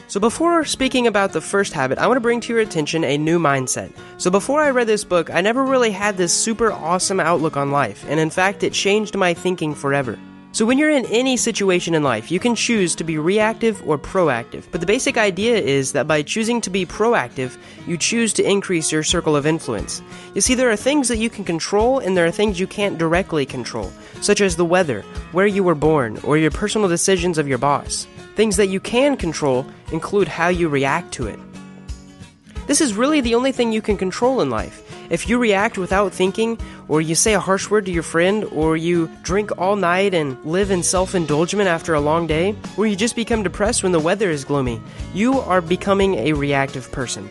So before speaking about the first habit, I want to bring to your attention a new mindset. So before I read this book, I never really had this super awesome outlook on life, and in fact, it changed my thinking forever. So when you're in any situation in life, you can choose to be reactive or proactive. But the basic idea is that by choosing to be proactive, you choose to increase your circle of influence. You see, there are things that you can control and there are things you can't directly control, such as the weather, where you were born, or your personal decisions of your boss. Things that you can control include how you react to it. This is really the only thing you can control in life. If you react without thinking, or you say a harsh word to your friend, or you drink all night and live in self-indulgence after a long day, or you just become depressed when the weather is gloomy, you are becoming a reactive person.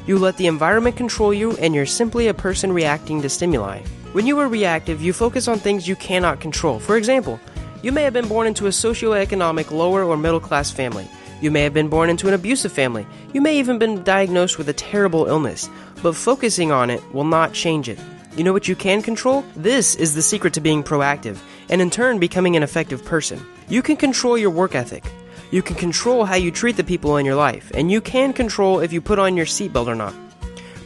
You let the environment control you, and you're simply a person reacting to stimuli. When you are reactive, you focus on things you cannot control. For example, you may have been born into a socioeconomic lower or middle class family. You may have been born into an abusive family. You may even been diagnosed with a terrible illness. But focusing on it will not change it. You know what you can control? This is the secret to being proactive, and in turn becoming an effective person. You can control your work ethic. You can control how you treat the people in your life, and you can control if you put on your seatbelt or not.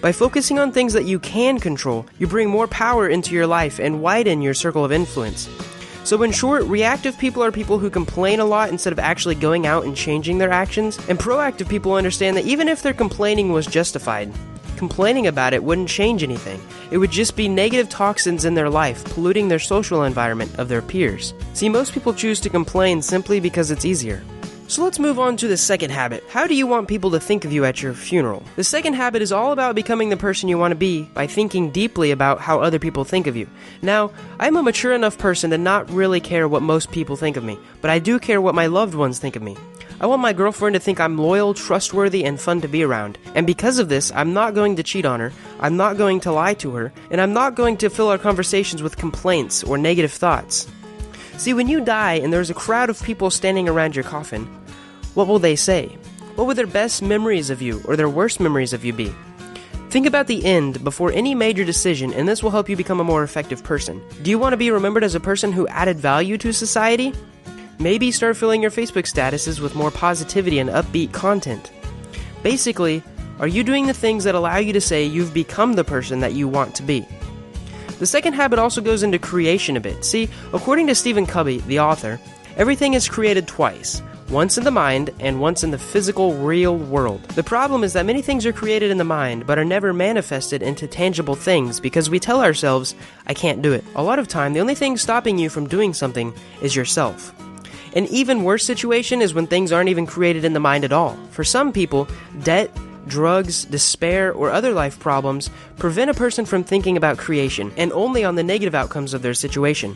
By focusing on things that you can control, you bring more power into your life and widen your circle of influence. So in short, reactive people are people who complain a lot instead of actually going out and changing their actions, and proactive people understand that even if their complaining was justified, complaining about it wouldn't change anything. It would just be negative toxins in their life, polluting their social environment of their peers. See, most people choose to complain simply because it's easier. So let's move on to the second habit. How do you want people to think of you at your funeral? The second habit is all about becoming the person you want to be by thinking deeply about how other people think of you. Now, I'm a mature enough person to not really care what most people think of me, but I do care what my loved ones think of me. I want my girlfriend to think I'm loyal, trustworthy, and fun to be around. And because of this, I'm not going to cheat on her, I'm not going to lie to her, and I'm not going to fill our conversations with complaints or negative thoughts. See, when you die and there's a crowd of people standing around your coffin, what will they say? What will their best memories of you or their worst memories of you be? Think about the end before any major decision, and this will help you become a more effective person. Do you want to be remembered as a person who added value to society? Maybe start filling your Facebook statuses with more positivity and upbeat content. Basically, are you doing the things that allow you to say you've become the person that you want to be? The second habit also goes into creation a bit. See, according to Stephen Covey, the author, everything is created twice. Once in the mind, and once in the physical, real world. The problem is that many things are created in the mind, but are never manifested into tangible things because we tell ourselves, I can't do it. A lot of time, the only thing stopping you from doing something is yourself. An even worse situation is when things aren't even created in the mind at all. For some people, debt, drugs, despair, or other life problems prevent a person from thinking about creation, and only on the negative outcomes of their situation.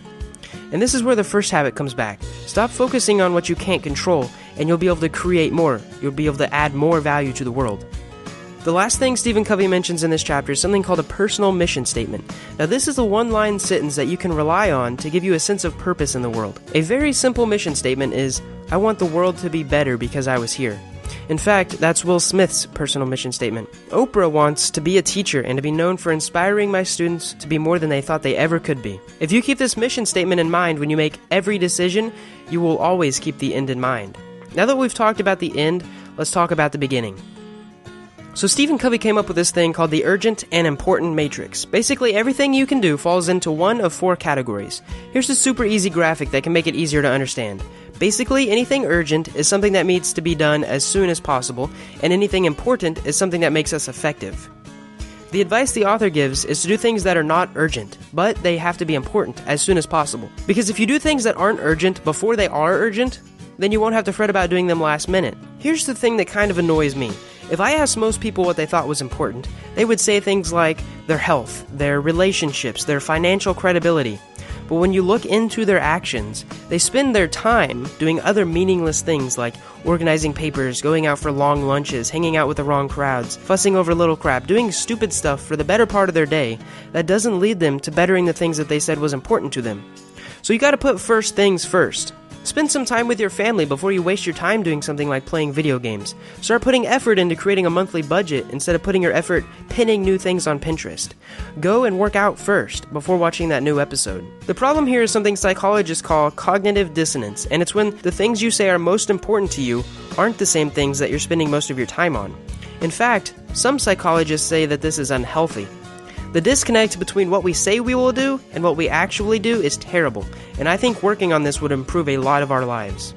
And this is where the first habit comes back. Stop focusing on what you can't control, and you'll be able to create more. You'll be able to add more value to the world. The last thing Stephen Covey mentions in this chapter is something called a personal mission statement. Now, this is a one-line sentence that you can rely on to give you a sense of purpose in the world. A very simple mission statement is, I want the world to be better because I was here. In fact, that's Will Smith's personal mission statement. Oprah wants to be a teacher and to be known for inspiring my students to be more than they thought they ever could be. If you keep this mission statement in mind when you make every decision, you will always keep the end in mind. Now that we've talked about the end, let's talk about the beginning. So Stephen Covey came up with this thing called the urgent and important matrix. Basically, everything you can do falls into one of 4 categories. Here's a super easy graphic that can make it easier to understand. Basically, anything urgent is something that needs to be done as soon as possible, and anything important is something that makes us effective. The advice the author gives is to do things that are not urgent, but they have to be important as soon as possible. Because if you do things that aren't urgent before they are urgent, then you won't have to fret about doing them last minute. Here's the thing that kind of annoys me. If I asked most people what they thought was important, they would say things like their health, their relationships, their financial credibility. But when you look into their actions, they spend their time doing other meaningless things like organizing papers, going out for long lunches, hanging out with the wrong crowds, fussing over little crap, doing stupid stuff for the better part of their day that doesn't lead them to bettering the things that they said was important to them. So you gotta put first things first. Spend some time with your family before you waste your time doing something like playing video games. Start putting effort into creating a monthly budget instead of putting your effort pinning new things on Pinterest. Go and work out first before watching that new episode. The problem here is something psychologists call cognitive dissonance, and it's when the things you say are most important to you aren't the same things that you're spending most of your time on. In fact, some psychologists say that this is unhealthy. The disconnect between what we say we will do and what we actually do is terrible, and I think working on this would improve a lot of our lives.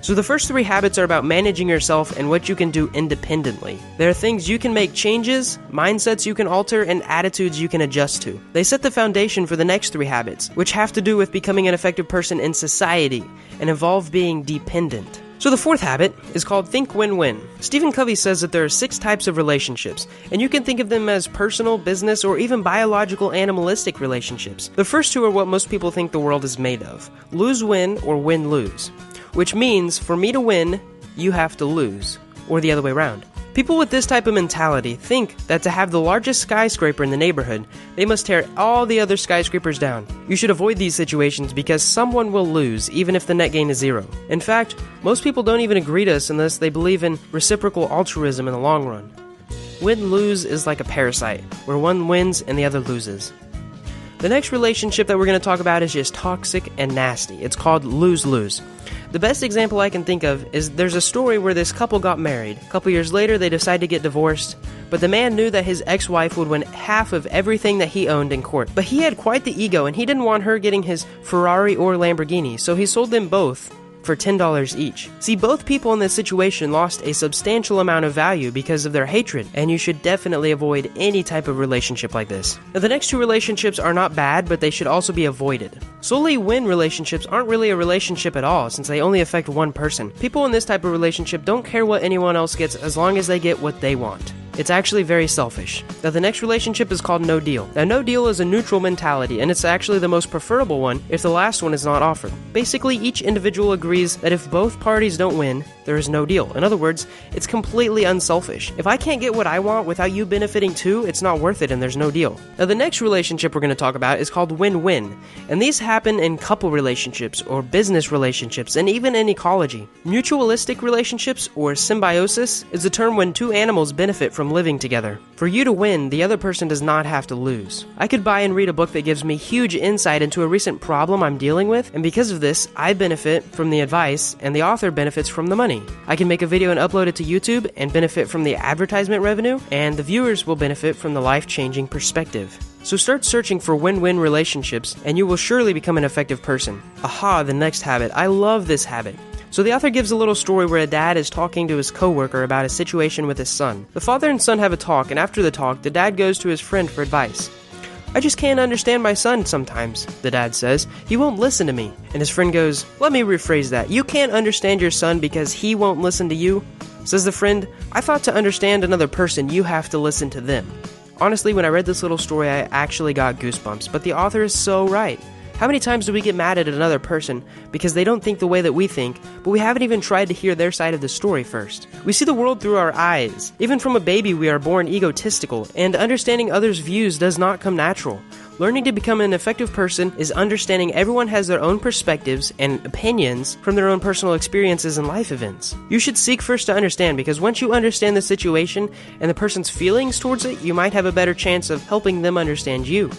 So the first 3 habits are about managing yourself and what you can do independently. There are things you can make changes, mindsets you can alter, and attitudes you can adjust to. They set the foundation for the next 3 habits, which have to do with becoming an effective person in society and involve being dependent. So the 4th habit is called Think Win-Win. Stephen Covey says that there are 6 types of relationships, and you can think of them as personal, business, or even biological animalistic relationships. The first 2 are what most people think the world is made of: lose-win or win-lose. Which means, for me to win, you have to lose, or the other way around. People with this type of mentality think that to have the largest skyscraper in the neighborhood, they must tear all the other skyscrapers down. You should avoid these situations because someone will lose, even if the net gain is 0. In fact, most people don't even agree to us unless they believe in reciprocal altruism in the long run. Win-lose is like a parasite, where one wins and the other loses. The next relationship that we're going to talk about is just toxic and nasty. It's called lose-lose. The best example I can think of is there's a story where this couple got married. A couple years later, they decided to get divorced, but the man knew that his ex-wife would win half of everything that he owned in court. But he had quite the ego, and he didn't want her getting his Ferrari or Lamborghini, so he sold them both for $10 each. See, both people in this situation lost a substantial amount of value because of their hatred, and you should definitely avoid any type of relationship like this. Now, the next 2 relationships are not bad, but they should also be avoided. Solely win relationships aren't really a relationship at all, since they only affect one person. People in this type of relationship don't care what anyone else gets as long as they get what they want. It's actually very selfish. Now, the next relationship is called no deal. Now, no deal is a neutral mentality, and it's actually the most preferable one if the last one is not offered. Basically, each individual agrees that if both parties don't win, there is no deal. In other words, it's completely unselfish. If I can't get what I want without you benefiting too, it's not worth it and there's no deal. Now, the next relationship we're going to talk about is called win-win, and these happen in couple relationships or business relationships and even in ecology. Mutualistic relationships, or symbiosis, is a term when 2 animals benefit from living together. For you to win, the other person does not have to lose. I could buy and read a book that gives me huge insight into a recent problem I'm dealing with, and because of this, I benefit from the advice and the author benefits from the money. I can make a video and upload it to YouTube and benefit from the advertisement revenue, and the viewers will benefit from the life-changing perspective. So start searching for win-win relationships, and you will surely become an effective person. Aha, the next habit. I love this habit. So the author gives a little story where a dad is talking to his coworker about a situation with his son. The father and son have a talk, and after the talk, the dad goes to his friend for advice. "I just can't understand my son sometimes," the dad says. "He won't listen to me." And his friend goes, "Let me rephrase that. You can't understand your son because he won't listen to you?" Says the friend, "I thought to understand another person, you have to listen to them." Honestly, when I read this little story, I actually got goosebumps, but the author is so right. How many times do we get mad at another person because they don't think the way that we think, but we haven't even tried to hear their side of the story first? We see the world through our eyes. Even from a baby, we are born egotistical, and understanding others' views does not come natural. Learning to become an effective person is understanding everyone has their own perspectives and opinions from their own personal experiences and life events. You should seek first to understand, because once you understand the situation and the person's feelings towards it, you might have a better chance of helping them understand you.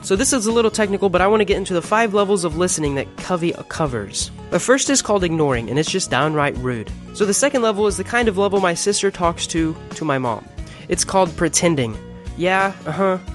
So this is a little technical, but I want to get into the 5 levels of listening that Covey covers. The first is called ignoring, and it's just downright rude. So the second level is the kind of level my sister talks to my mom. It's called pretending. Yeah,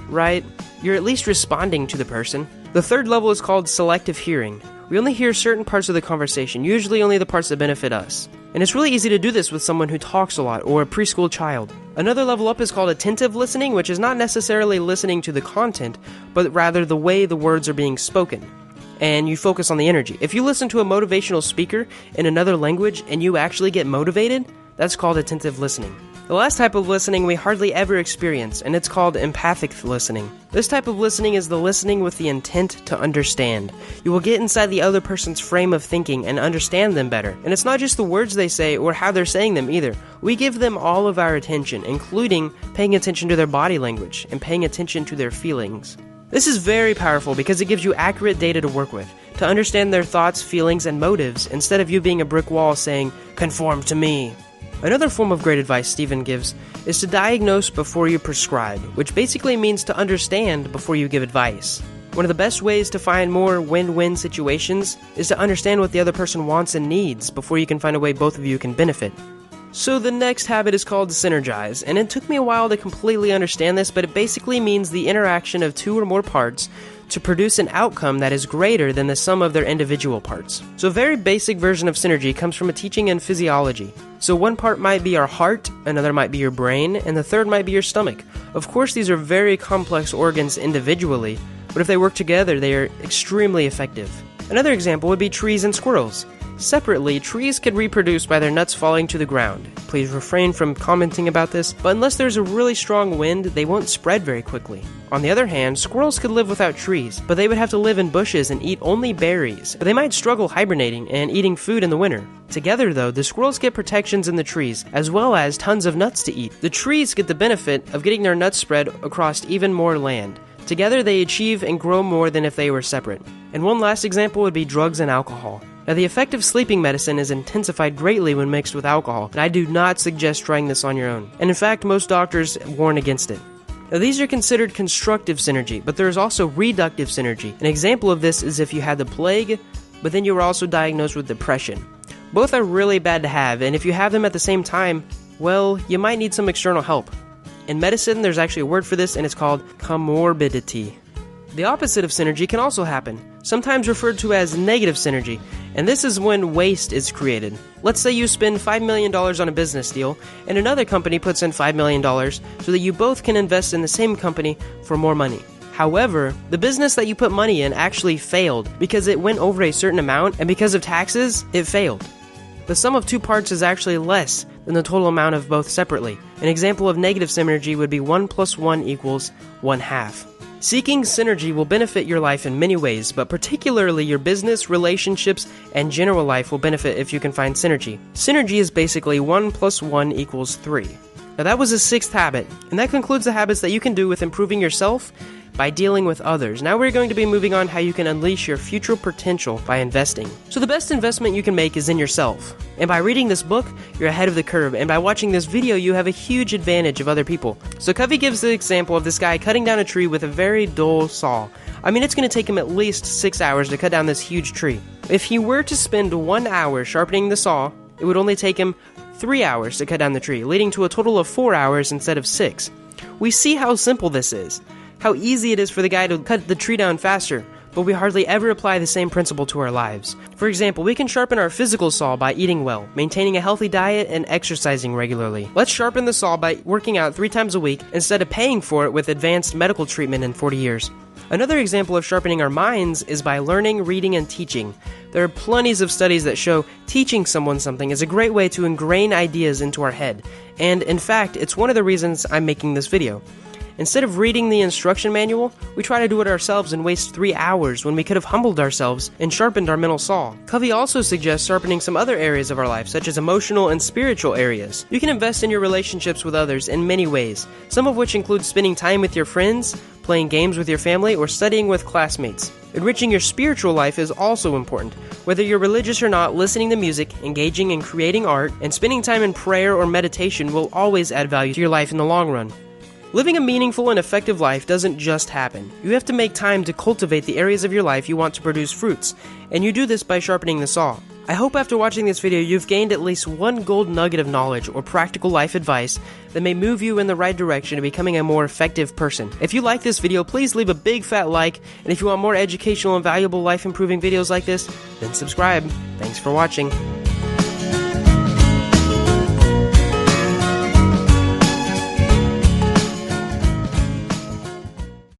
right. You're at least responding to the person. The third level is called selective hearing. We only hear certain parts of the conversation, usually only the parts that benefit us. And it's really easy to do this with someone who talks a lot, or a preschool child. Another level up is called attentive listening, which is not necessarily listening to the content, but rather the way the words are being spoken. And you focus on the energy. If you listen to a motivational speaker in another language and you actually get motivated, that's called attentive listening. The last type of listening we hardly ever experience, and it's called empathic listening. This type of listening is the listening with the intent to understand. You will get inside the other person's frame of thinking and understand them better. And it's not just the words they say or how they're saying them either. We give them all of our attention, including paying attention to their body language and paying attention to their feelings. This is very powerful because it gives you accurate data to work with, to understand their thoughts, feelings, and motives, instead of you being a brick wall saying, "Conform to me." Another form of great advice Stephen gives is to diagnose before you prescribe, which basically means to understand before you give advice. One of the best ways to find more win-win situations is to understand what the other person wants and needs before you can find a way both of you can benefit. So the next habit is called synergize, and it took me a while to completely understand this, but it basically means the interaction of two or more parts to produce an outcome that is greater than the sum of their individual parts. So a very basic version of synergy comes from a teaching in physiology. So one part might be our heart, another might be your brain, and the third might be your stomach. Of course, these are very complex organs individually, but if they work together, they are extremely effective. Another example would be trees and squirrels. Separately, trees could reproduce by their nuts falling to the ground. Please refrain from commenting about this, but unless there's a really strong wind, they won't spread very quickly. On the other hand, squirrels could live without trees, but they would have to live in bushes and eat only berries. But they might struggle hibernating and eating food in the winter. Together though, the squirrels get protections in the trees, as well as tons of nuts to eat. The trees get the benefit of getting their nuts spread across even more land. Together they achieve and grow more than if they were separate. And one last example would be drugs and alcohol. Now, the effect of sleeping medicine is intensified greatly when mixed with alcohol, and I do not suggest trying this on your own. And in fact, most doctors warn against it. Now, these are considered constructive synergy, but there is also reductive synergy. An example of this is if you had the plague, but then you were also diagnosed with depression. Both are really bad to have, and if you have them at the same time, well, you might need some external help. In medicine, there's actually a word for this, and it's called comorbidity. The opposite of synergy can also happen, sometimes referred to as negative synergy, and this is when waste is created. Let's say you spend $5 million on a business deal, and another company puts in $5 million so that you both can invest in the same company for more money. However, the business that you put money in actually failed because it went over a certain amount, and because of taxes, it failed. The sum of two parts is actually less than the total amount of both separately. An example of negative synergy would be 1 + 1 = 1/2. Seeking synergy will benefit your life in many ways, but particularly your business, relationships, and general life will benefit if you can find synergy. Synergy is basically 1 + 1 = 3. Now that was the sixth habit, and that concludes the habits that you can do with improving yourself by dealing with others. Now we're going to be moving on how you can unleash your future potential by investing. So the best investment you can make is in yourself. And by reading this book, you're ahead of the curve. And by watching this video, you have a huge advantage of other people. So Covey gives the example of this guy cutting down a tree with a very dull saw. I mean, it's going to take him at least 6 hours to cut down this huge tree. If he were to spend 1 hour sharpening the saw, it would only take him 3 hours to cut down the tree, leading to a total of 4 hours instead of 6. We see how simple this is. How easy it is for the guy to cut the tree down faster, but we hardly ever apply the same principle to our lives. For example, we can sharpen our physical saw by eating well, maintaining a healthy diet, and exercising regularly. Let's sharpen the saw by working out 3 times a week instead of paying for it with advanced medical treatment in 40 years. Another example of sharpening our minds is by learning, reading, and teaching. There are plenty of studies that show teaching someone something is a great way to ingrain ideas into our head. And in fact, it's one of the reasons I'm making this video. Instead of reading the instruction manual, we try to do it ourselves and waste 3 hours when we could have humbled ourselves and sharpened our mental saw. Covey also suggests sharpening some other areas of our life, such as emotional and spiritual areas. You can invest in your relationships with others in many ways, some of which include spending time with your friends, playing games with your family, or studying with classmates. Enriching your spiritual life is also important. Whether you're religious or not, listening to music, engaging in creating art, and spending time in prayer or meditation will always add value to your life in the long run. Living a meaningful and effective life doesn't just happen. You have to make time to cultivate the areas of your life you want to produce fruits, and you do this by sharpening the saw. I hope after watching this video you've gained at least one gold nugget of knowledge or practical life advice that may move you in the right direction to becoming a more effective person. If you like this video, please leave a big fat like, and if you want more educational and valuable life improving videos like this, then subscribe. Thanks for watching.